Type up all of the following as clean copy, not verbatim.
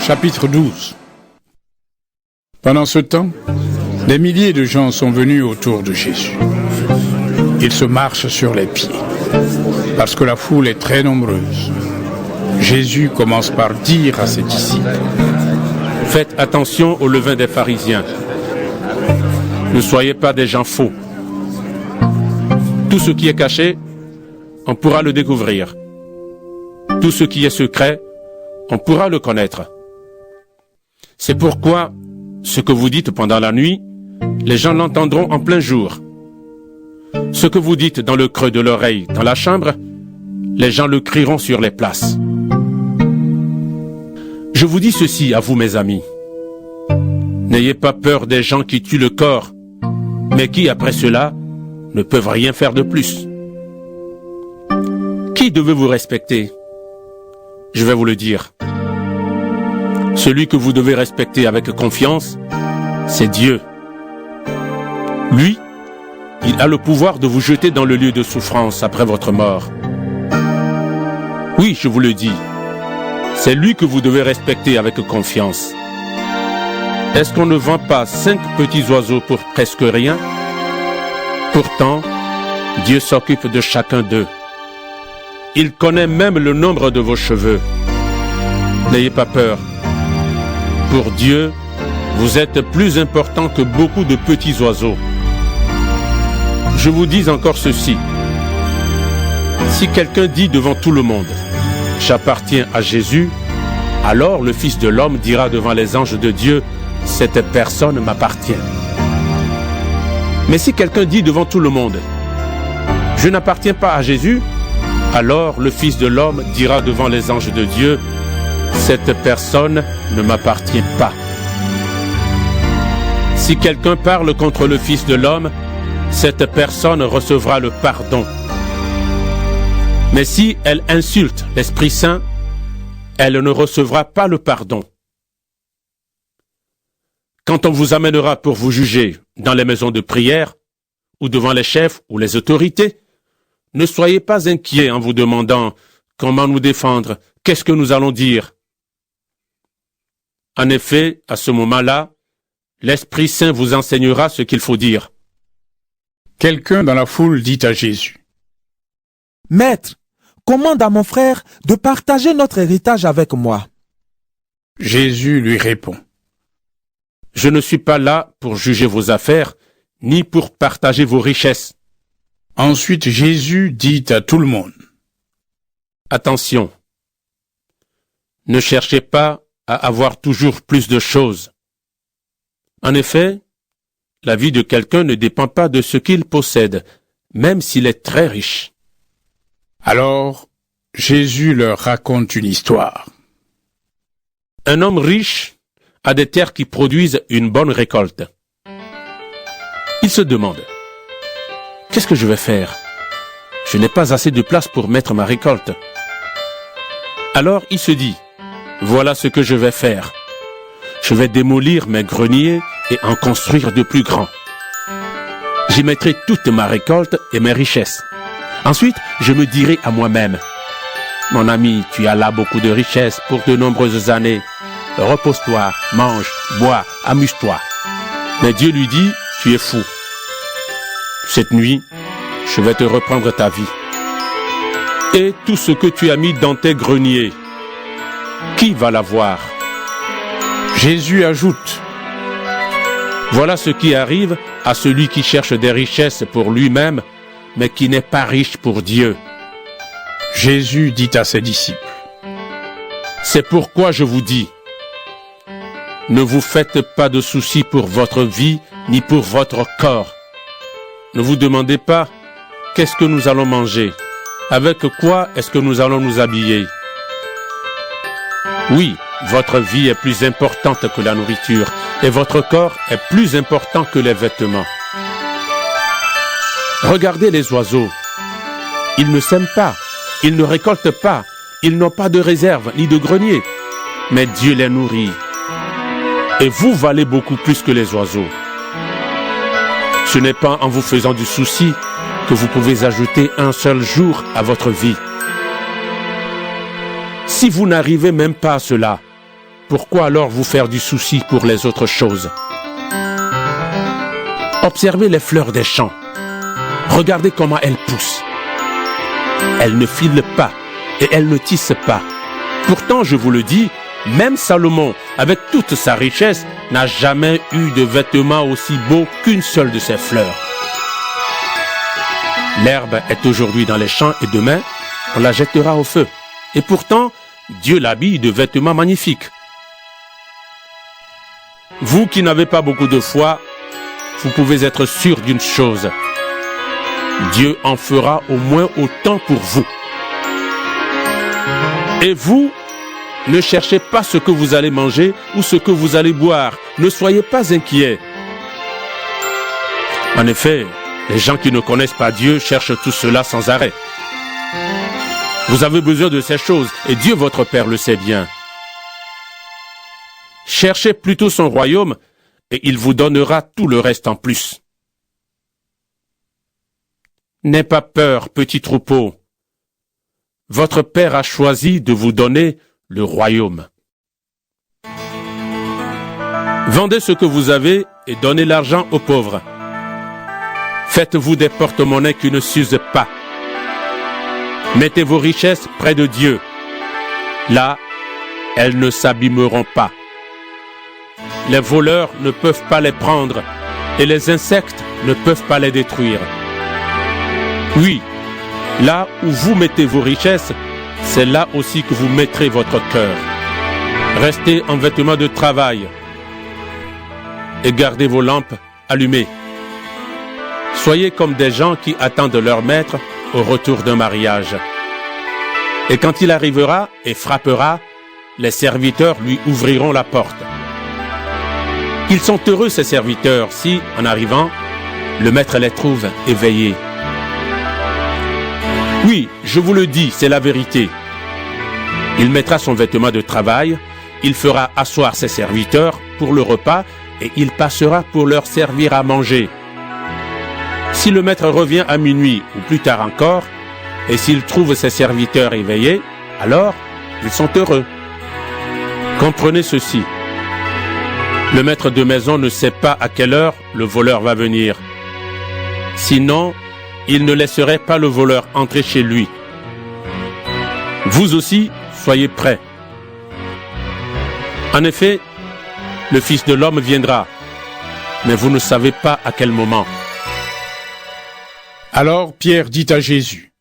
Chapitre 12. Pendant ce temps, des milliers de gens sont venus autour de Jésus. Ils se marchent sur les pieds, parce que la foule est très nombreuse. Jésus commence par dire à ses disciples: Faites attention au levain des pharisiens. Ne soyez pas des gens faux. Tout ce qui est caché, on pourra le découvrir. Tout ce qui est secret, on pourra le connaître. C'est pourquoi, ce que vous dites pendant la nuit, les gens l'entendront en plein jour. Ce que vous dites dans le creux de l'oreille, dans la chambre, les gens le crieront sur les places. Je vous dis ceci à vous, mes amis. N'ayez pas peur des gens qui tuent le corps, mais qui, après cela, ne peuvent rien faire de plus. Qui devez vous respecter? Je vais vous le dire. Celui que vous devez respecter avec confiance, c'est Dieu. Lui, il a le pouvoir de vous jeter dans le lieu de souffrance après votre mort. Oui, je vous le dis, c'est lui que vous devez respecter avec confiance. Est-ce qu'on ne vend pas 5 petits oiseaux pour presque rien? Pourtant, Dieu s'occupe de chacun d'eux. Il connaît même le nombre de vos cheveux. N'ayez pas peur. Pour Dieu, vous êtes plus important que beaucoup de petits oiseaux. Je vous dis encore ceci. Si quelqu'un dit devant tout le monde: j'appartiens à Jésus, alors le Fils de l'homme dira devant les anges de Dieu: cette personne m'appartient. Mais si quelqu'un dit devant tout le monde: je n'appartiens pas à Jésus, alors le Fils de l'homme dira devant les anges de Dieu: cette personne ne m'appartient pas. Si quelqu'un parle contre le Fils de l'homme, cette personne recevra le pardon. Mais si elle insulte l'Esprit Saint, elle ne recevra pas le pardon. Quand on vous amènera pour vous juger dans les maisons de prière, ou devant les chefs ou les autorités, ne soyez pas inquiets en vous demandant: comment nous défendre? Qu'est-ce que nous allons dire? En effet, à ce moment-là, l'Esprit Saint vous enseignera ce qu'il faut dire. Quelqu'un dans la foule dit à Jésus: Maître, commande à mon frère de partager notre héritage avec moi. Jésus lui répond: Je ne suis pas là pour juger vos affaires, ni pour partager vos richesses. Ensuite, Jésus dit à tout le monde: Attention, ne cherchez pas à avoir toujours plus de choses. En effet, la vie de quelqu'un ne dépend pas de ce qu'il possède, même s'il est très riche. Alors, Jésus leur raconte une histoire. Un homme riche a des terres qui produisent une bonne récolte. Il se demande: qu'est-ce que je vais faire? Je n'ai pas assez de place pour mettre ma récolte. Alors il se dit: voilà ce que je vais faire. Je vais démolir mes greniers et en construire de plus grands. J'y mettrai toute ma récolte et mes richesses. Ensuite, je me dirai à moi-même: mon ami, tu as là beaucoup de richesses pour de nombreuses années. Repose-toi, mange, bois, amuse-toi. Mais Dieu lui dit: tu es fou. Cette nuit, je vais te reprendre ta vie. Et tout ce que tu as mis dans tes greniers, qui va l'avoir? Jésus ajoute: voilà ce qui arrive à celui qui cherche des richesses pour lui-même, mais qui n'est pas riche pour Dieu. Jésus dit à ses disciples: c'est pourquoi je vous dis, ne vous faites pas de soucis pour votre vie ni pour votre corps. Ne vous demandez pas: qu'est-ce que nous allons manger? Avec quoi est-ce que nous allons nous habiller? Oui, votre vie est plus importante que la nourriture, et votre corps est plus important que les vêtements. Regardez les oiseaux. Ils ne sèment pas, ils ne récoltent pas, ils n'ont pas de réserve ni de grenier, mais Dieu les nourrit. Et vous valez beaucoup plus que les oiseaux. Ce n'est pas en vous faisant du souci que vous pouvez ajouter un seul jour à votre vie. Si vous n'arrivez même pas à cela, pourquoi alors vous faire du souci pour les autres choses? Observez les fleurs des champs. Regardez comment elles poussent. Elles ne filent pas et elles ne tissent pas. Pourtant, je vous le dis, même Salomon, avec toute sa richesse, n'a jamais eu de vêtements aussi beaux qu'une seule de ses fleurs. L'herbe est aujourd'hui dans les champs et demain, on la jettera au feu. Et pourtant, Dieu l'habille de vêtements magnifiques. Vous qui n'avez pas beaucoup de foi, vous pouvez être sûr d'une chose. Dieu en fera au moins autant pour vous. Et vous, ne cherchez pas ce que vous allez manger ou ce que vous allez boire. Ne soyez pas inquiets. En effet, les gens qui ne connaissent pas Dieu cherchent tout cela sans arrêt. Vous avez besoin de ces choses et Dieu votre Père le sait bien. Cherchez plutôt son royaume et il vous donnera tout le reste en plus. N'aie pas peur, petit troupeau. Votre Père a choisi de vous donner le royaume. Vendez ce que vous avez et donnez l'argent aux pauvres. Faites-vous des porte-monnaies qui ne s'usent pas. Mettez vos richesses près de Dieu. Là, elles ne s'abîmeront pas. Les voleurs ne peuvent pas les prendre et les insectes ne peuvent pas les détruire. Oui, là où vous mettez vos richesses, c'est là aussi que vous mettrez votre cœur. Restez en vêtements de travail et gardez vos lampes allumées. Soyez comme des gens qui attendent leur maître au retour d'un mariage. Et quand il arrivera et frappera, les serviteurs lui ouvriront la porte. Ils sont heureux, ces serviteurs, si, en arrivant, le maître les trouve éveillés. Oui, je vous le dis, c'est la vérité. Il mettra son vêtement de travail, il fera asseoir ses serviteurs pour le repas et il passera pour leur servir à manger. Si le maître revient à minuit ou plus tard encore, et s'il trouve ses serviteurs éveillés, alors ils sont heureux. Comprenez ceci. Le maître de maison ne sait pas à quelle heure le voleur va venir. Sinon, il ne laisserait pas le voleur entrer chez lui. Vous aussi, soyez prêts. En effet, le Fils de l'homme viendra, mais vous ne savez pas à quel moment. Alors Pierre dit à Jésus: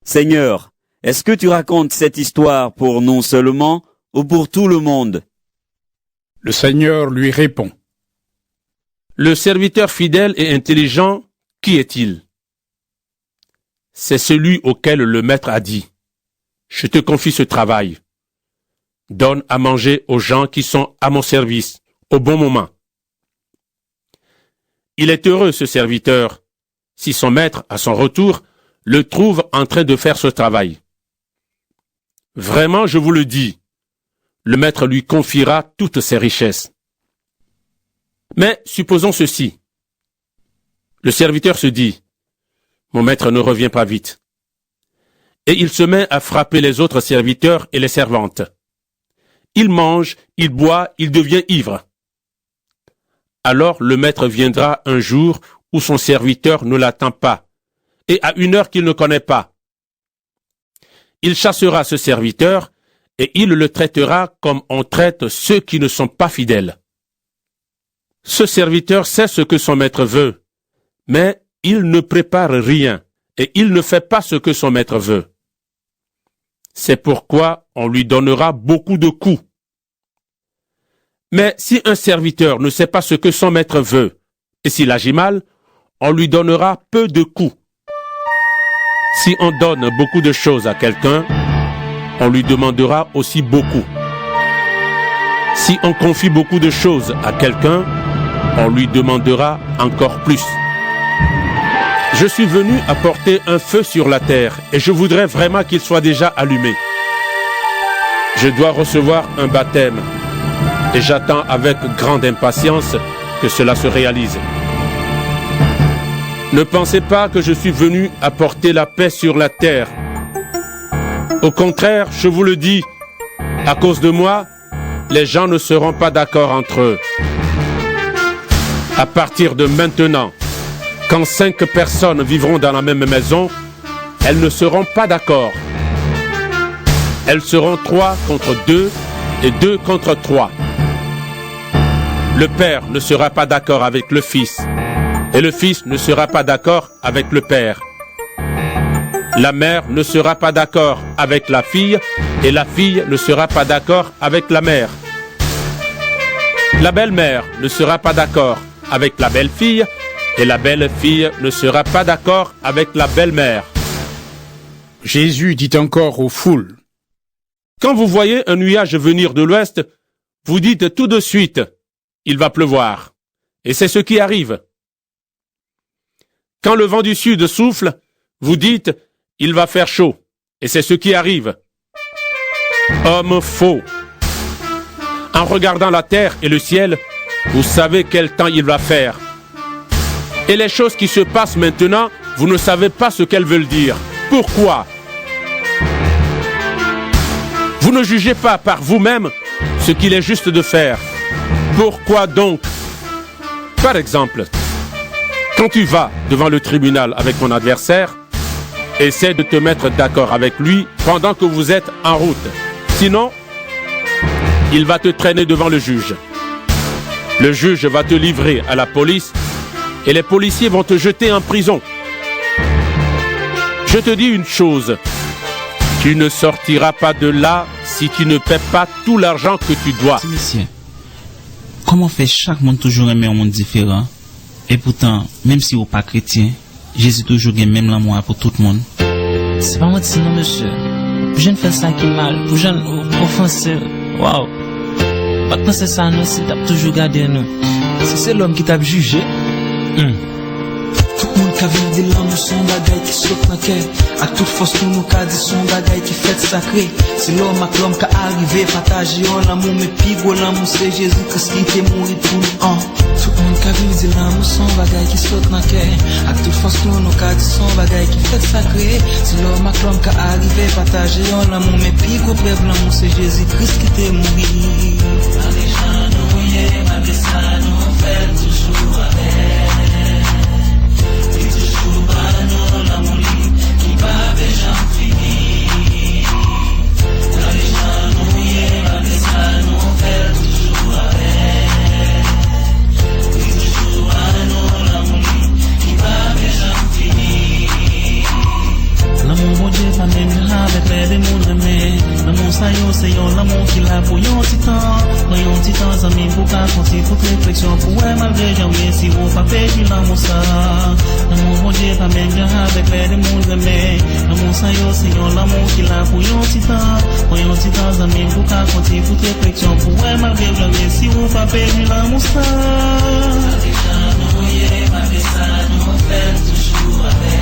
Seigneur, est-ce que tu racontes cette histoire pour nous seulement ou pour tout le monde? Le Seigneur lui répond: Le serviteur fidèle et intelligent, qui est-il? C'est celui auquel le maître a dit: Je te confie ce travail. Donne à manger aux gens qui sont à mon service, au bon moment. Il est heureux, ce serviteur, si son maître, à son retour, le trouve en train de faire ce travail. Vraiment, je vous le dis, le maître lui confiera toutes ses richesses. Mais supposons ceci. Le serviteur se dit: Mon maître ne revient pas vite. Et il se met à frapper les autres serviteurs et les servantes. Il mange, il boit, il devient ivre. Alors le maître viendra un jour où son serviteur ne l'attend pas, et à une heure qu'il ne connaît pas. Il chassera ce serviteur, et il le traitera comme on traite ceux qui ne sont pas fidèles. Ce serviteur sait ce que son maître veut, mais il ne prépare rien, et il ne fait pas ce que son maître veut. C'est pourquoi on lui donnera beaucoup de coups. Mais si un serviteur ne sait pas ce que son maître veut, et s'il agit mal, on lui donnera peu de coups. Si on donne beaucoup de choses à quelqu'un, on lui demandera aussi beaucoup. Si on confie beaucoup de choses à quelqu'un, on lui demandera encore plus. Je suis venu apporter un feu sur la terre et je voudrais vraiment qu'il soit déjà allumé. Je dois recevoir un baptême et j'attends avec grande impatience que cela se réalise. Ne pensez pas que je suis venu apporter la paix sur la terre. Au contraire, je vous le dis, à cause de moi, les gens ne seront pas d'accord entre eux. À partir de maintenant, quand 5 personnes vivront dans la même maison, elles ne seront pas d'accord. Elles seront 3 contre 2 et 2 contre 3. Le père ne sera pas d'accord avec le fils, et le fils ne sera pas d'accord avec le père. La mère ne sera pas d'accord avec la fille, et la fille ne sera pas d'accord avec la mère. La belle-mère ne sera pas d'accord avec la belle-fille, et la belle-fille ne sera pas d'accord avec la belle-mère. Jésus dit encore aux foules: Quand vous voyez un nuage venir de l'ouest, vous dites tout de suite: il va pleuvoir. Et c'est ce qui arrive. Quand le vent du sud souffle, vous dites: il va faire chaud. Et c'est ce qui arrive. Homme faux. En regardant la terre et le ciel, vous savez quel temps il va faire. Et les choses qui se passent maintenant, vous ne savez pas ce qu'elles veulent dire. Pourquoi? Vous ne jugez pas par vous-même ce qu'il est juste de faire. Pourquoi donc? Par exemple, quand tu vas devant le tribunal avec ton adversaire, essaie de te mettre d'accord avec lui pendant que vous êtes en route. Sinon, il va te traîner devant le juge. Le juge va te livrer à la police et les policiers vont te jeter en prison. Je te dis une chose, tu ne sortiras pas de là si tu ne paies pas tout l'argent que tu dois. Monsieur, comment fait chaque monde toujours aimer un monde différent? Et pourtant, même si vous pas chrétien, Jésus toujours gagne même l'amour pour tout le monde. C'est pas moi qui non, monsieur. Pour je ne fais ça qui mal, pour je ne offenser. Waouh. Pas penser ça, non, c'est t'as toujours gardé nous. Si c'est l'homme qui t'a jugé. Tout le monde qui a vu de l'amour, son bagaille qui saute dans le cœur. À toute force, tout le monde qui a dit son bagaille qui fait sacré. C'est l'homme avec l'homme qui a arrivé, partager l'amour, mais puis gros l'amour, c'est Jésus-Christ qui était mort pour nous. Tout le monde qui a vu de l'amour, son bagaille qui saute dans le cœur. À toute force, tout le monde qui a dit son bagaille qui fait sacré. C'est l'homme avec l'homme qui a arrivé, partager l'amour, mais puis gros l'amour, c'est Jésus-Christ qui était mort. Malgré ça, nous, malgré ça, nous, fait toujours avec. C'est l'amour qui l'a pour yon titan, amis, pour qu'à continuer toute réflexion, pour malgré jamais si vous pas perdu l'amour ça. L'amour, mon Dieu, pas même bien avec les mondes aimés. L'amour, c'est l'amour qui l'a pour yon titan, amis, pour qu'à continuer toute réflexion, pour malgré jamais si vous pas perdu l'amour ça. Malgré ça, nous fait toujours avec.